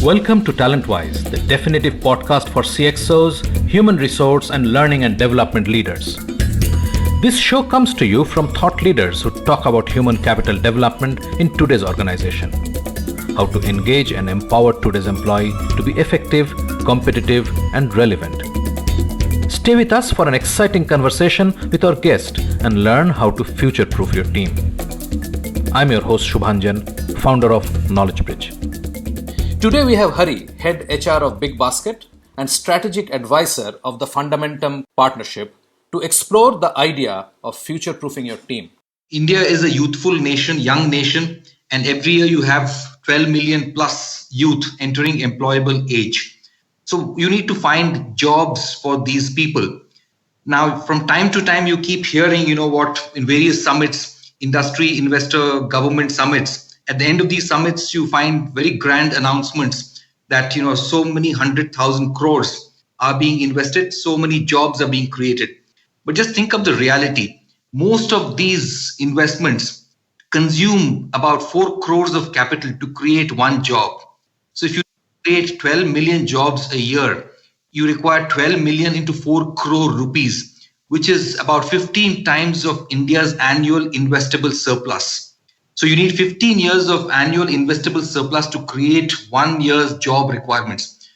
Welcome to TalentWise, the definitive podcast for CXOs, human resource, and learning and development leaders. This show comes to you from thought leaders who talk about human capital development in today's organization. How to engage and empower today's employee to be effective, competitive, and relevant. Stay with us for an exciting conversation with our guest and learn how to future-proof your team. I'm your host Shubhanjan, founder of Knowledge Bridge. Today we have Hari, Head HR of Big Basket and Strategic Advisor of the Fundamentum Partnership to explore the idea of future-proofing your team. India is a youthful nation, young nation, and every year you have 12 million plus youth entering employable age. So you need to find jobs for these people. Now, from time to time, you keep hearing, in various summits, industry, investor, government summits. At the end of these summits, you find very grand announcements that, so many 100,000 crores are being invested, so many jobs are being created. But just think of the reality. Most of these investments consume about 4 crores of capital to create one job. So if you create 12 million jobs a year, you require 12 million into 4 crore rupees, which is about 15 times of India's annual investable surplus. So you need 15 years of annual investable surplus to create 1 year's job requirements.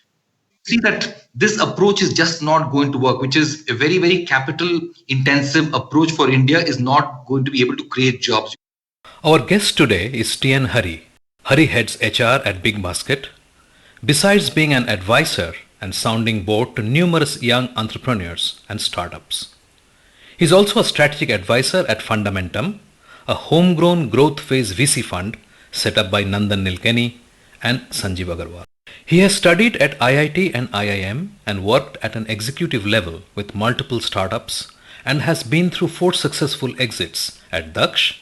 See that this approach is just not going to work, which is a very, very capital intensive approach for India, is not going to be able to create jobs. Our guest today is TN Hari. Hari heads HR at Big Basket. Besides being an advisor and sounding board to numerous young entrepreneurs and startups, he's also a strategic advisor at Fundamentum, a homegrown growth phase VC fund set up by Nandan Nilekani and Sanjeev Agarwal. He has studied at IIT and IIM and worked at an executive level with multiple startups and has been through 4 successful exits at Daksh,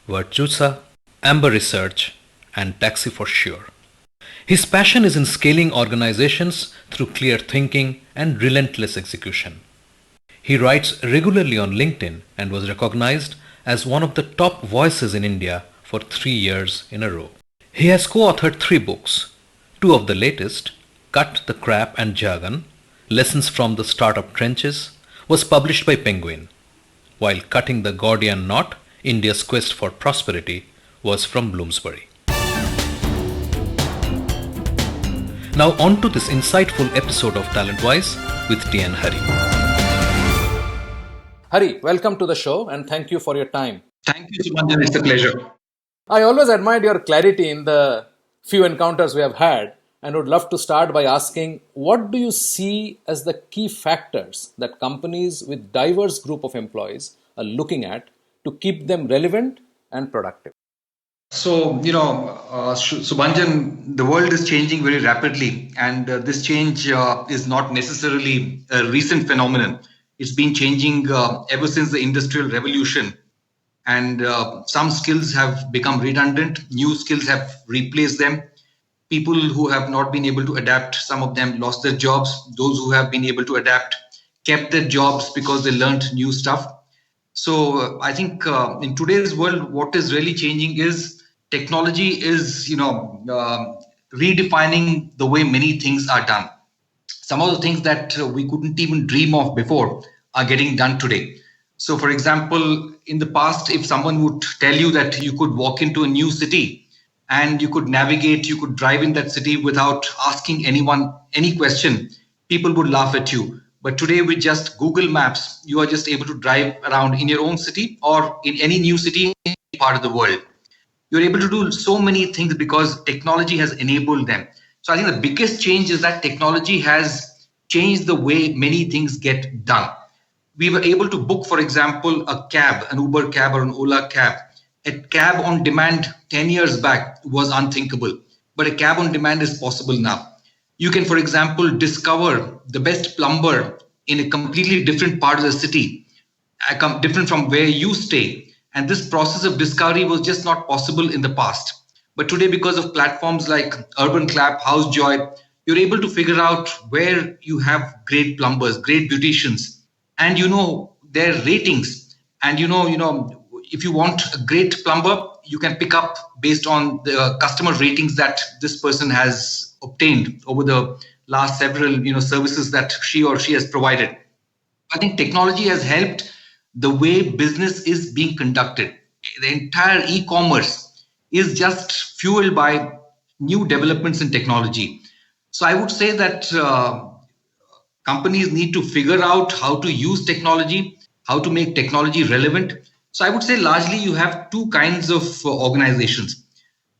Virtusa, Amber Research, and Taxi for Sure. His passion is in scaling organizations through clear thinking and relentless execution. He writes regularly on LinkedIn and was recognized as one of the top voices in India for 3 years in a row. He has co-authored 3 books. 2 of the latest, Cut the Crap and Jargon, Lessons from the Startup Trenches, was published by Penguin, while Cutting the Gordian Knot, India's Quest for Prosperity, was from Bloomsbury. Now on to this insightful episode of TalentWise with TN Hari. Hari, welcome to the show and thank you for your time. Thank you, Shubhanjan. It's a pleasure. I always admired your clarity in the few encounters we have had and would love to start by asking, what do you see as the key factors that companies with diverse group of employees are looking at to keep them relevant and productive? So, Shubhanjan, the world is changing very rapidly, and this change is not necessarily a recent phenomenon. It's been changing ever since the Industrial Revolution. And some skills have become redundant. New skills have replaced them. People who have not been able to adapt, some of them lost their jobs. Those who have been able to adapt kept their jobs because they learned new stuff. So I think in today's world, what is really changing is technology is, redefining the way many things are done. Some of the things that we couldn't even dream of before are getting done today. So, for example, in the past, if someone would tell you that you could walk into a new city and you could navigate, you could drive in that city without asking anyone any question, people would laugh at you. But today with just Google Maps, you are just able to drive around in your own city or in any new city in any part of the world. You're able to do so many things because technology has enabled them. So I think the biggest change is that technology has changed the way many things get done. We were able to book, for example, a cab, an Uber cab or an Ola cab. A cab on demand 10 years back was unthinkable, but a cab on demand is possible now. You can, for example, discover the best plumber in a completely different part of the city, different from where you stay. And this process of discovery was just not possible in the past. But today, because of platforms like Urban Clap, HouseJoy, you're able to figure out where you have great plumbers, great beauticians, and their ratings. And if you want a great plumber, you can pick up based on the customer ratings that this person has obtained over the last several services that she or she has provided. I think technology has helped the way business is being conducted. The entire e-commerce is just fueled by new developments in technology. So I would say that companies need to figure out how to use technology, how to make technology relevant. So I would say largely you have two kinds of organizations: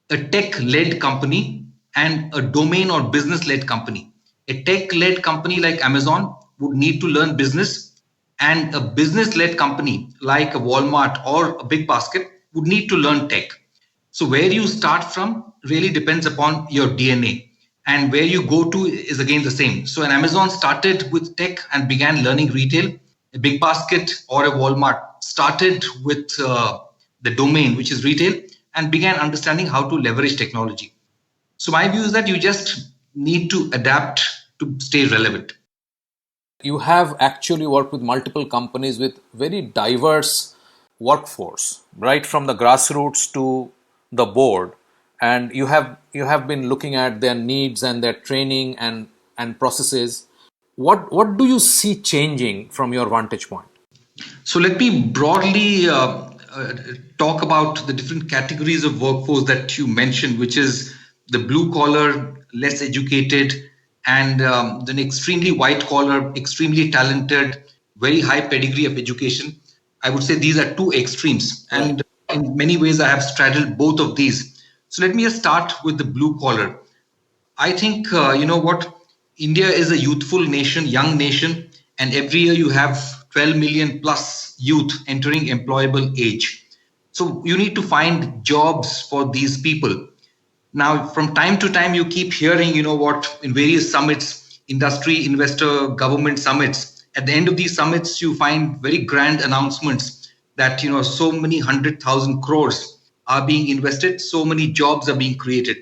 a tech-led company and a domain or business-led company. A tech-led company like Amazon would need to learn business, and a business-led company like a Walmart or a Big Basket would need to learn tech. So where you start from really depends upon your DNA, and where you go to is again the same. So an Amazon started with tech and began learning retail. A Big Basket or a Walmart started with the domain, which is retail, and began understanding how to leverage technology. So my view is that you just need to adapt to stay relevant. You have actually worked with multiple companies with very diverse workforce, right from the grassroots to the board, and you have been looking at their needs and their training and processes. What do you see changing from your vantage point? So let me broadly talk about the different categories of workforce that you mentioned, which is the blue collar, less educated, and the extremely white collar, extremely talented, very high pedigree of education. I would say these are two extremes, and in many ways I have straddled both of these. So let me just start with the blue collar. I think, you know what, India is a youthful nation, young nation, and every year you have 12 million plus youth entering employable age. So you need to find jobs for these people. Now, from time to time, you keep hearing, you know what, in various summits, industry, investor, government summits. At the end of these summits, you find very grand announcements that, so many 100,000 crores are being invested, so many jobs are being created.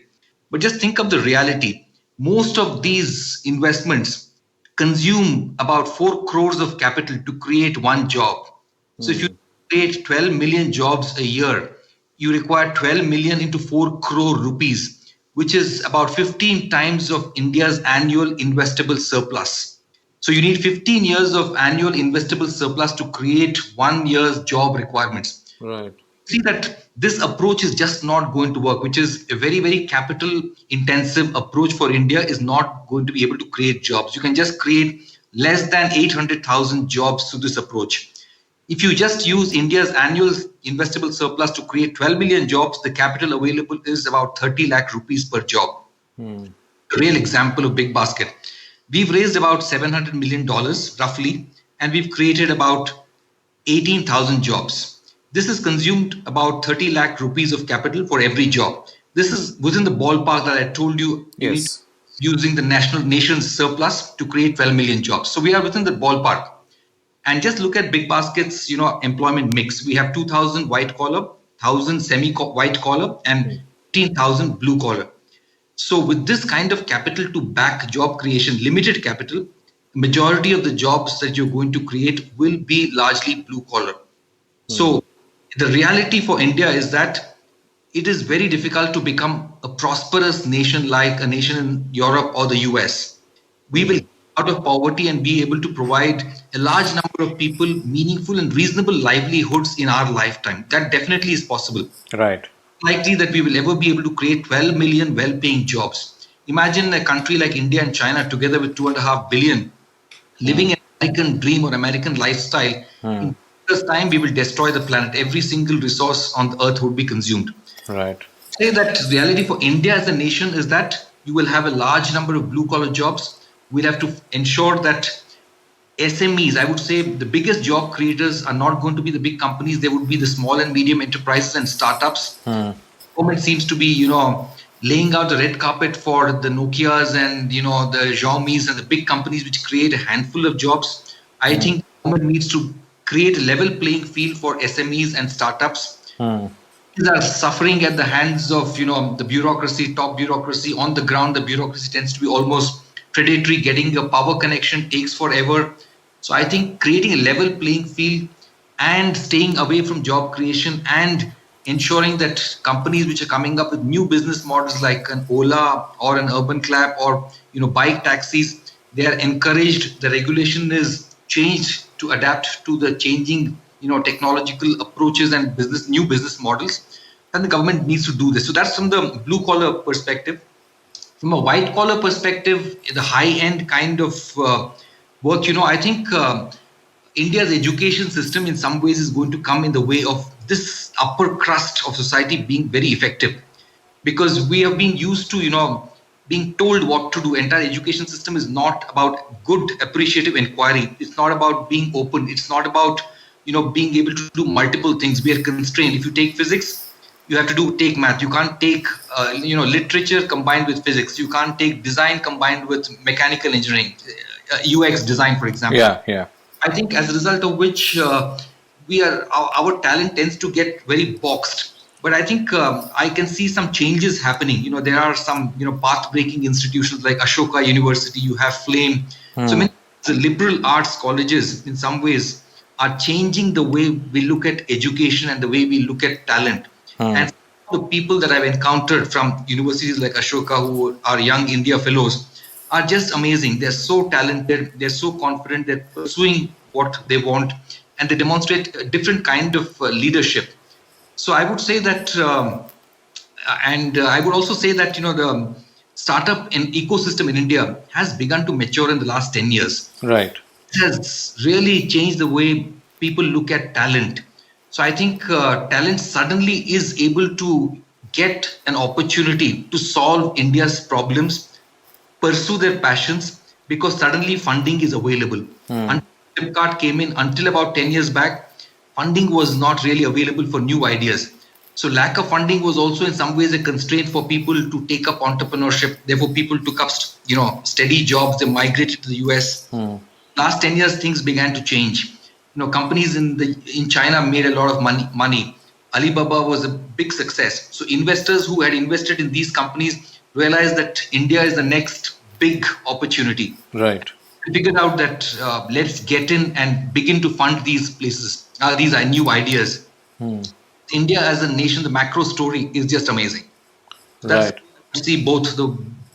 But just think of the reality. Most of these investments consume about 4 crores of capital to create one job. So if you create 12 million jobs a year, you require 12 million into 4 crore rupees, which is about 15 times of India's annual investable surplus. So you need 15 years of annual investable surplus to create 1 year's job requirements. Right. See that this approach is just not going to work, which is a very, very capital intensive approach for India, is not going to be able to create jobs. You can just create less than 800,000 jobs through this approach. If you just use India's annual investable surplus to create 12 million jobs, the capital available is about 30 lakh rupees per job. A real example of Big Basket. We've raised about $700 million roughly, and we've created about 18,000 jobs. This has consumed about 30 lakh rupees of capital for every job. This is within the ballpark that I told you. Yes. Using the nation's surplus to create 12 million jobs. So we are within the ballpark. And just look at Big Basket's, employment mix. We have 2,000 white collar, 1,000 semi-white collar, and 15,000 blue collar. So with this kind of capital to back job creation, limited capital, majority of the jobs that you're going to create will be largely blue collar. So the reality for India is that it is very difficult to become a prosperous nation like a nation in Europe or the US. We will get out of poverty and be able to provide a large number of people meaningful and reasonable livelihoods in our lifetime. That definitely is possible. Right. Likely that we will ever be able to create 12 million well-paying jobs. Imagine a country like India and China together with 2.5 billion living an American dream or American lifestyle. In this time, we will destroy the planet. Every single resource on the earth would be consumed. Right. Say that reality for India as a nation is that you will have a large number of blue-collar jobs. We'll have to ensure that SMEs, I would say the biggest job creators are not going to be the big companies. They would be the small and medium enterprises and startups. Government seems to be, laying out the red carpet for the Nokias and, the Xiaomis and the big companies which create a handful of jobs. I think government needs to create a level playing field for SMEs and startups. These are suffering at the hands of, the bureaucracy, top bureaucracy. On the ground, the bureaucracy tends to be almost predatory. Getting a power connection takes forever. So I think creating a level playing field and staying away from job creation and ensuring that companies which are coming up with new business models like an Ola or an Urban Clap or bike taxis, they are encouraged. The regulation is changed to adapt to the changing technological approaches and new business models. And the government needs to do this. So that's from the blue collar perspective. From a white collar perspective, the high end kind of work, I think India's education system in some ways is going to come in the way of this upper crust of society being very effective, because we have been used to being told what to do. Entire education system is not about good appreciative inquiry. It's not about being open. It's not about being able to do multiple things. We are constrained. If you take physics, you have to take math. You can't take literature combined with physics. You can't take design combined with mechanical engineering, UX design, for example. Yeah. I think as a result of which our talent tends to get very boxed. But I think I can see some changes happening. There are some path-breaking institutions like Ashoka University. You have Flame. So many the liberal arts colleges in some ways are changing the way we look at education and the way we look at talent. And the people that I've encountered from universities like Ashoka, who are young India fellows, are just amazing. They're so talented. They're so confident. They're pursuing what they want, and they demonstrate a different kind of leadership. So I would say that, and I would also say that the startup and ecosystem in India has begun to mature in the last 10 years. Right. It has really changed the way people look at talent. So I think talent suddenly is able to get an opportunity to solve India's problems, pursue their passions, because suddenly funding is available. Until Flipkart came in, until about 10 years back, funding was not really available for new ideas. So lack of funding was also in some ways a constraint for people to take up entrepreneurship. Therefore, people took up steady jobs. They migrated to the US. Last 10 years, things began to change. Companies in China made a lot of money. Alibaba was a big success. So investors who had invested in these companies realized that India is the next big opportunity. Right. They figured out that let's get in and begin to fund these places. These are new ideas. India as a nation, the macro story is just amazing. So that's to see both the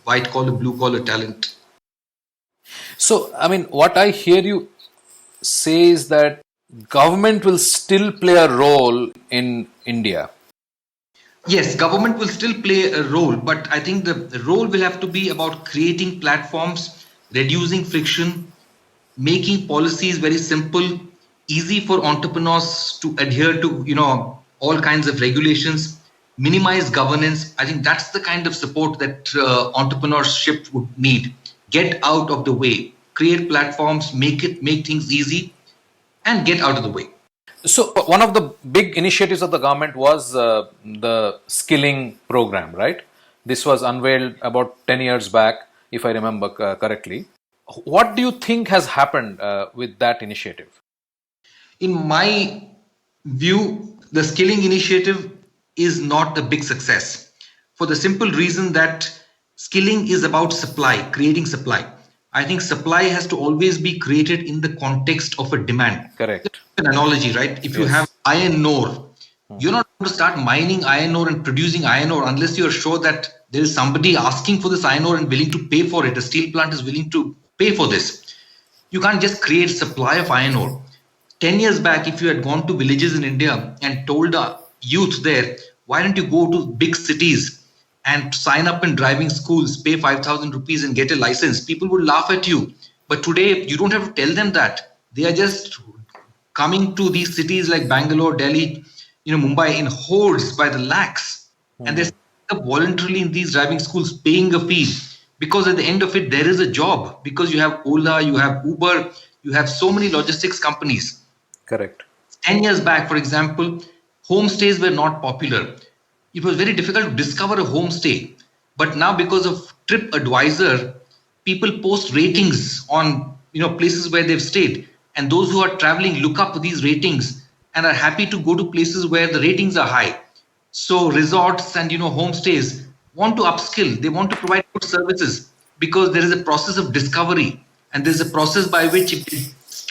white collar, blue collar talent. So, I mean, what I hear you say is that government will still play a role in India. Yes, government will still play a role, but I think the role will have to be about creating platforms, reducing friction, making policies very simple, easy for entrepreneurs to adhere to, all kinds of regulations, minimize governance. I think that's the kind of support that entrepreneurship would need. Get out of the way, create platforms, make things easy, and get out of the way. So one of the big initiatives of the government was the skilling program, right? This was unveiled about 10 years back, if I remember correctly. What do you think has happened with that initiative? In my view, the skilling initiative is not a big success, for the simple reason that skilling is about supply, creating supply. I think supply has to always be created in the context of a demand. Correct. An analogy, right? If you have iron ore, you're not going to start mining iron ore and producing iron ore unless you're sure that there is somebody asking for this iron ore and willing to pay for it. A steel plant is willing to pay for this. You can't just create supply of iron ore. 10 years back, if you had gone to villages in India and told the youth there, why don't you go to big cities and sign up in driving schools, pay 5,000 rupees and get a license, people would laugh at you. But today, you don't have to tell them that. They are just coming to these cities like Bangalore, Delhi, Mumbai in hordes by the lakhs. And they're up voluntarily in these driving schools, paying a fee. Because at the end of it, there is a job. Because you have Ola, you have Uber, you have so many logistics companies. Correct. 10 years back, for example, homestays were not popular. It was very difficult to discover a homestay. But now because of TripAdvisor, people post ratings on places where they've stayed. And those who are traveling look up these ratings and are happy to go to places where the ratings are high. So resorts and homestays want to upskill. They want to provide good services because there is a process of discovery. And there's a process by which they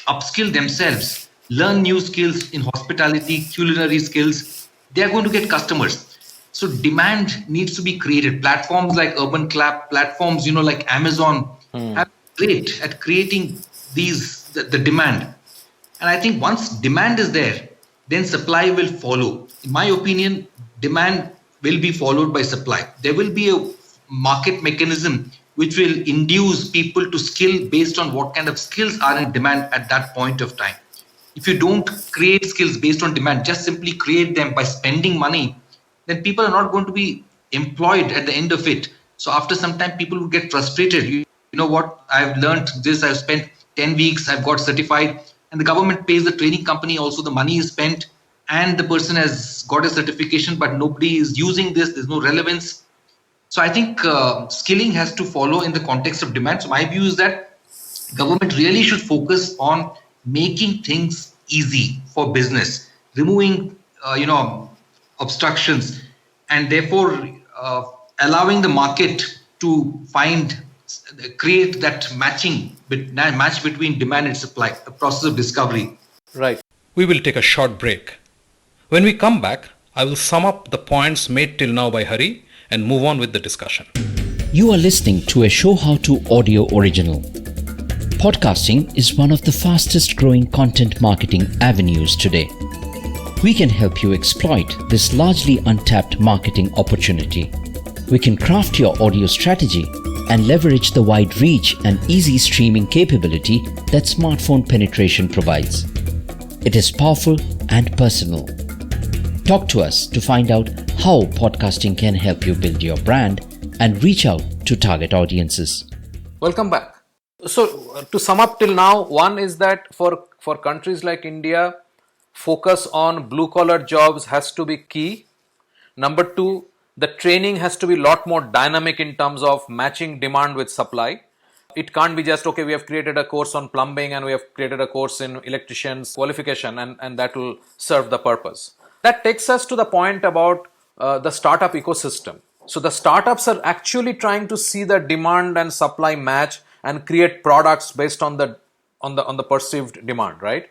upskill themselves, learn new skills in hospitality, culinary skills, they are going to get customers. So demand needs to be created. Platforms like Urban Clap, platforms, like Amazon have been great at creating the demand. And I think once demand is there, then supply will follow. In my opinion, demand will be followed by supply. There will be a market mechanism which will induce people to skill based on what kind of skills are in demand at that point of time. If you don't create skills based on demand, just simply create them by spending money, then people are not going to be employed at the end of it. So after some time, people will get frustrated. You know what? I've learned this. I've spent 10 weeks. I've got certified. And the government pays the training company also. The money is spent and the person has got a certification, but nobody is using this. There's no relevance. So I think skilling has to follow in the context of demand. So my view is that government really should focus on making things easy for business, removing obstructions, and therefore allowing the market to create that match between demand and supply, the process of discovery. Right. We will take a short break. When we come back, I will sum up the points made till now by Hari and move on with the discussion. You are listening to a Show How To audio original. Podcasting is one of the fastest growing content marketing avenues today. We can help you exploit this largely untapped marketing opportunity. We can craft your audio strategy and leverage the wide reach and easy streaming capability that smartphone penetration provides. It is powerful and personal. Talk to us to find out how podcasting can help you build your brand and reach out to target audiences. Welcome back. So to sum up till now, one is that for countries like India, focus on blue collar jobs has to be key. Number two, the training has to be a lot more dynamic in terms of matching demand with supply. It can't be just, okay, we have created a course on plumbing and we have created a course in electrician's qualification and that will serve the purpose. That takes us to the point about the startup ecosystem. So the startups are actually trying to see the demand and supply match and create products based on the perceived demand, right?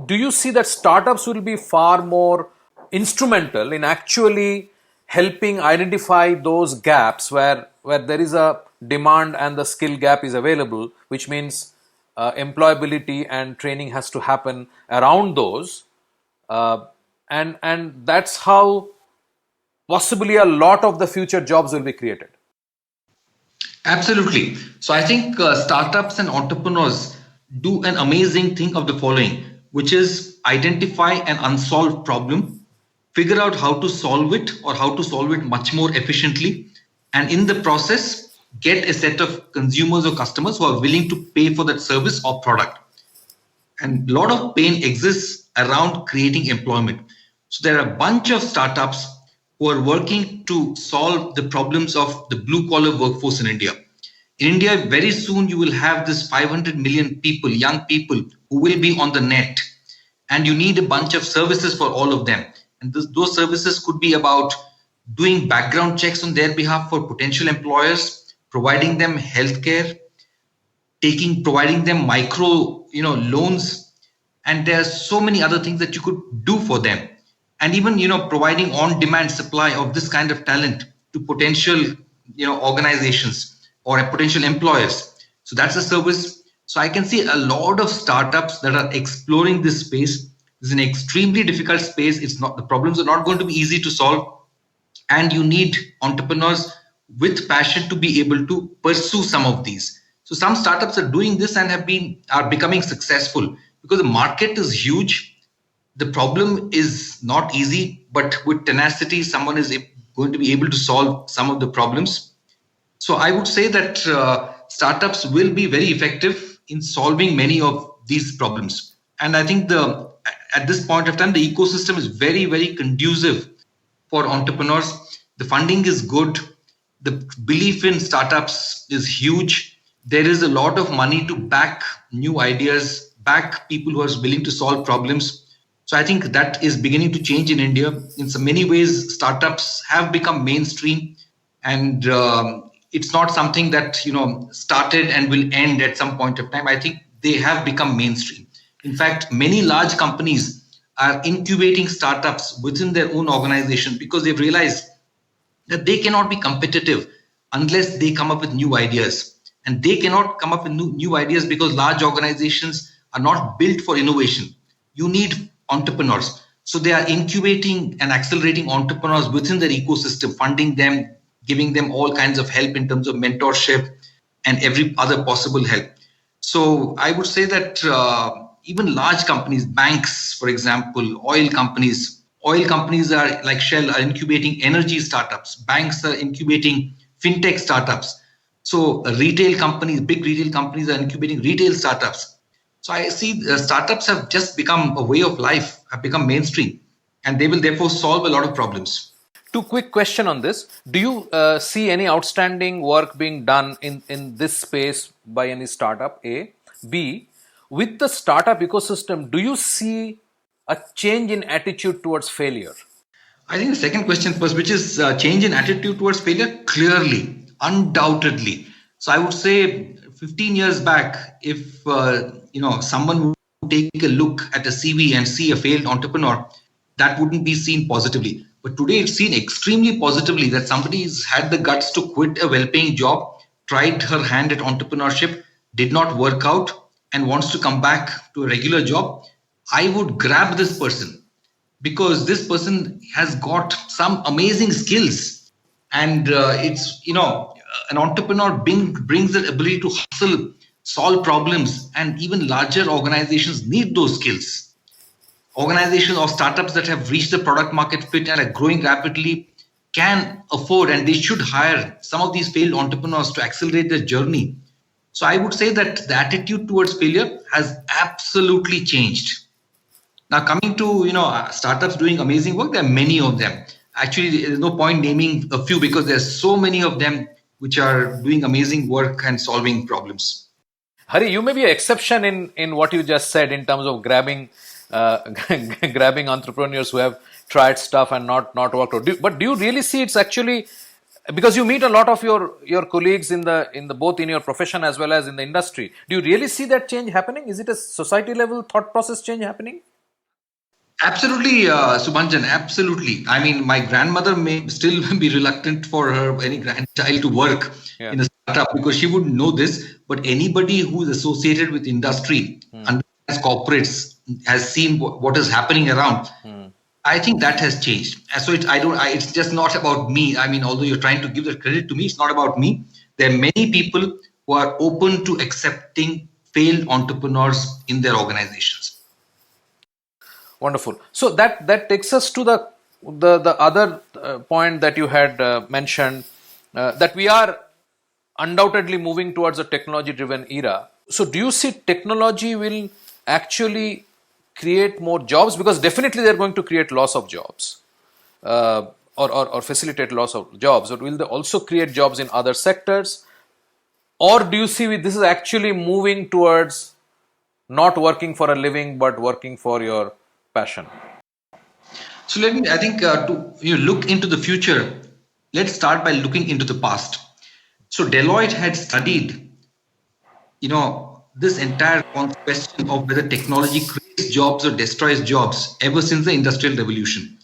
Do you see that startups will be far more instrumental in actually helping identify those gaps where there is a demand and the skill gap is available, which means employability and training has to happen around those, and that's how possibly a lot of the future jobs will be created. Absolutely. So I think startups and entrepreneurs do an amazing thing of the following, which is identify an unsolved problem, figure out how to solve it or how to solve it much more efficiently, and in the process, get a set of consumers or customers who are willing to pay for that service or product. And a lot of pain exists around creating employment. So there are a bunch of startups who are working to solve the problems of the blue collar workforce in India. In India, very soon you will have this 500 million people, young people who will be on the net, and you need a bunch of services for all of them. And those services could be about doing background checks on their behalf for potential employers, providing them healthcare, providing them micro, loans, and there are so many other things that you could do for them. And even, providing on-demand supply of this kind of talent to potential, organizations or potential employers. So that's a service. So I can see a lot of startups that are exploring this space. It's an extremely difficult space. The problems are not going to be easy to solve. And you need entrepreneurs with passion to be able to pursue some of these. So some startups are doing this and are becoming successful because the market is huge. The problem is not easy, but with tenacity, someone is going to be able to solve some of the problems. So I would say that startups will be very effective in solving many of these problems. And I think at this point of time, the ecosystem is very, very conducive for entrepreneurs. The funding is good. The belief in startups is huge. There is a lot of money to back new ideas, back people who are willing to solve problems. So I think that is beginning to change in India. In so many ways, startups have become mainstream, and it's not something that started and will end at some point of time. I think they have become mainstream. In fact, many large companies are incubating startups within their own organization because they've realized that they cannot be competitive unless they come up with new ideas. And they cannot come up with new ideas because large organizations are not built for innovation. You need entrepreneurs. So they are incubating and accelerating entrepreneurs within their ecosystem, funding them, giving them all kinds of help in terms of mentorship and every other possible help. So I would say that even large companies, banks, for example, oil companies are like Shell are incubating energy startups. Banks are incubating fintech startups. So retail companies, big retail companies are incubating retail startups. So I see startups have just become a way of life, have become mainstream, and they will therefore solve a lot of problems. Two quick question on this. Do you see any outstanding work being done in this space by any startup? A. B. With the startup ecosystem, do you see a change in attitude towards failure? I think the second question first, which is change in attitude towards failure, clearly, undoubtedly. So I would say 15 years back, if someone would take a look at a CV and see a failed entrepreneur, that wouldn't be seen positively. But today it's seen extremely positively that somebody's had the guts to quit a well-paying job, tried her hand at entrepreneurship, did not work out, and wants to come back to a regular job. I would grab this person because this person has got some amazing skills, and an entrepreneur brings the ability to hustle, solve problems, and even larger organizations need those skills. Organizations or startups that have reached the product market fit and are growing rapidly can afford, and they should hire some of these failed entrepreneurs to accelerate their journey. So I would say that the attitude towards failure has absolutely changed. Now, coming to startups doing amazing work, there are many of them. Actually, there's no point naming a few because there's so many of them which are doing amazing work and solving problems. Hari, you may be an exception in what you just said in terms of grabbing grabbing entrepreneurs who have tried stuff and not worked out. But do you really see it's actually, because you meet a lot of your colleagues in the both in your profession as well as in the industry, do you really see that change happening? Is it a society level thought process change happening? Absolutely, Subhanjan, absolutely. I mean, my grandmother may still be reluctant for any grandchild to work in a startup because she wouldn't know this. But anybody who is associated with industry, understands corporates, has seen what is happening around. I think that has changed. And so it's just not about me. I mean, although you're trying to give the credit to me, it's not about me. There are many people who are open to accepting failed entrepreneurs in their organizations. Wonderful. So that takes us to the other point that you had mentioned, that we are undoubtedly moving towards a technology-driven era. So do you see technology will actually create more jobs? Because definitely they're going to create loss of jobs or facilitate loss of jobs. Or will they also create jobs in other sectors? Or do you see this is actually moving towards not working for a living but working for your passion? So I think to look into the future, let's start by looking into the past. So Deloitte had studied, this entire question of whether technology creates jobs or destroys jobs ever since the Industrial Revolution.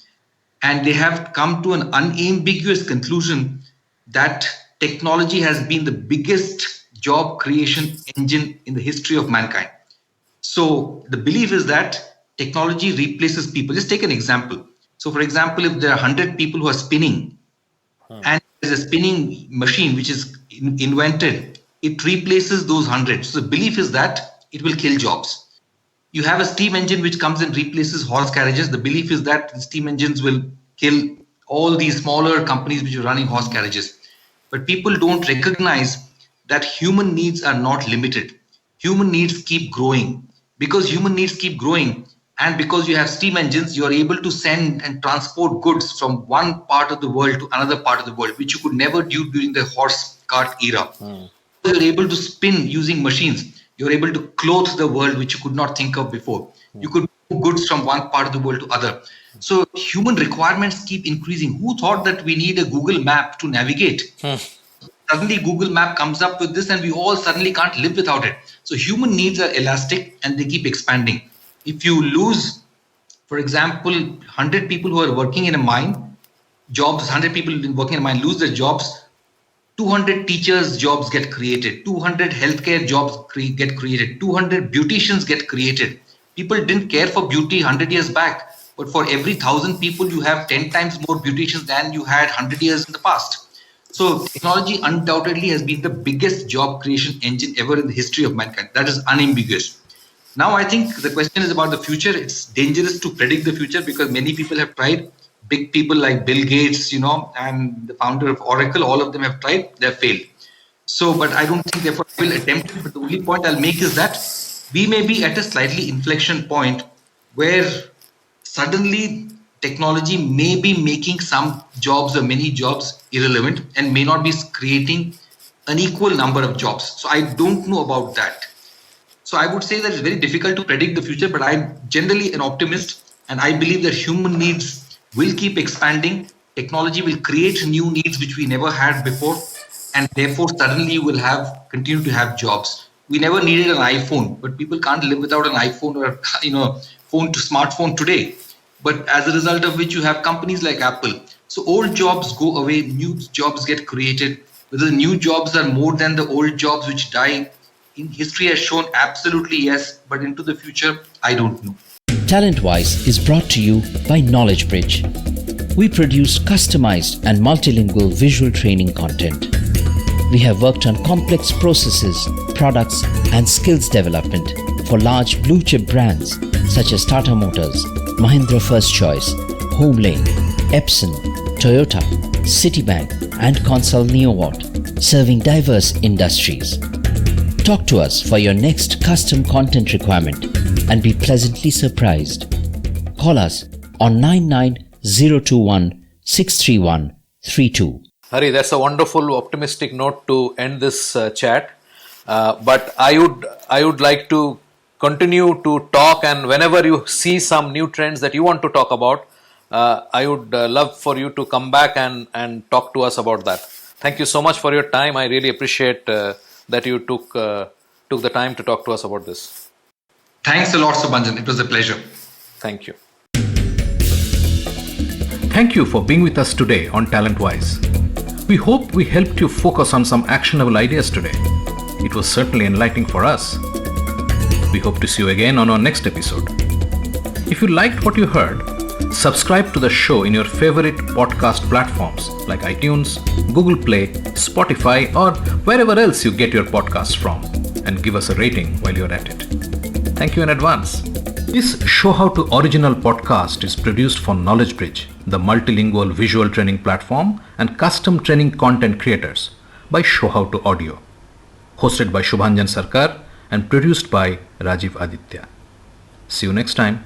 And they have come to an unambiguous conclusion that technology has been the biggest job creation engine in the history of mankind. So the belief is that technology replaces people. Just take an example. So for example, if there are 100 people who are spinning and there's a spinning machine which is invented, it replaces those 100. So the belief is that it will kill jobs. You have a steam engine which comes and replaces horse carriages. The belief is that the steam engines will kill all these smaller companies which are running horse carriages. But people don't recognize that human needs are not limited. Human needs keep growing. Because human needs keep growing, and because you have steam engines, you are able to send and transport goods from one part of the world to another part of the world, which you could never do during the horse cart era. You're able to spin using machines. You're able to clothe the world, which you could not think of before. You could move goods from one part of the world to other. So human requirements keep increasing. Who thought that we need a Google map to navigate? Suddenly Google map comes up with this and we all suddenly can't live without it. So human needs are elastic and they keep expanding. If you lose For example, 100 people who are working in a mine, 100 people working in a mine lose their jobs, 200 teachers' jobs get created, 200 healthcare jobs get created, 200 beauticians get created. People didn't care for beauty 100 years back, but for every 1,000 people, you have 10 times more beauticians than you had 100 years in the past. So technology undoubtedly has been the biggest job creation engine ever in the history of mankind. That is unambiguous. Now, I think the question is about the future. It's dangerous to predict the future because many people have tried. Big people like Bill Gates, and the founder of Oracle, all of them have tried. They've failed. So, but I don't think therefore will attempt it. But the only point I'll make is that we may be at a slightly inflection point where suddenly technology may be making some jobs or many jobs irrelevant and may not be creating an equal number of jobs. So I don't know about that. So I would say that it's very difficult to predict the future, but I'm generally an optimist and I believe that human needs will keep expanding. Technology will create new needs which we never had before, and therefore suddenly you will continue to have jobs. We never needed an iPhone, but people can't live without an iPhone or phone to smartphone today. But as a result of which you have companies like Apple. So old jobs go away, new jobs get created. Whether the new jobs are more than the old jobs which die, in history has shown absolutely yes, but into the future, I don't know. TalentWise is brought to you by Knowledge Bridge. We produce customized and multilingual visual training content. We have worked on complex processes, products, and skills development for large blue chip brands such as Tata Motors, Mahindra First Choice, Homelane, Epson, Toyota, Citibank, and Consol Neowatt, serving diverse industries. Talk to us for your next custom content requirement and be pleasantly surprised. Call us on 99021 631 32. Hari, that's a wonderful optimistic note to end this chat. But I would like to continue to talk, and whenever you see some new trends that you want to talk about, I would love for you to come back and talk to us about that. Thank you so much for your time. I really appreciate that you took the time to talk to us about this. Thanks a lot, Subhanjan. It was a pleasure. Thank you. Thank you for being with us today on TalentWise. We hope we helped you focus on some actionable ideas today. It was certainly enlightening for us. We hope to see you again on our next episode. If you liked what you heard, subscribe to the show in your favorite podcast platforms like iTunes, Google Play, Spotify, or wherever else you get your podcasts from, and give us a rating while you're at it. Thank you in advance. This Show How to Original podcast is produced for Knowledge Bridge, the multilingual visual training platform and custom training content creators by Show How to Audio. Hosted by Shubhanjan Sarkar and produced by Rajiv Aditya. See you next time.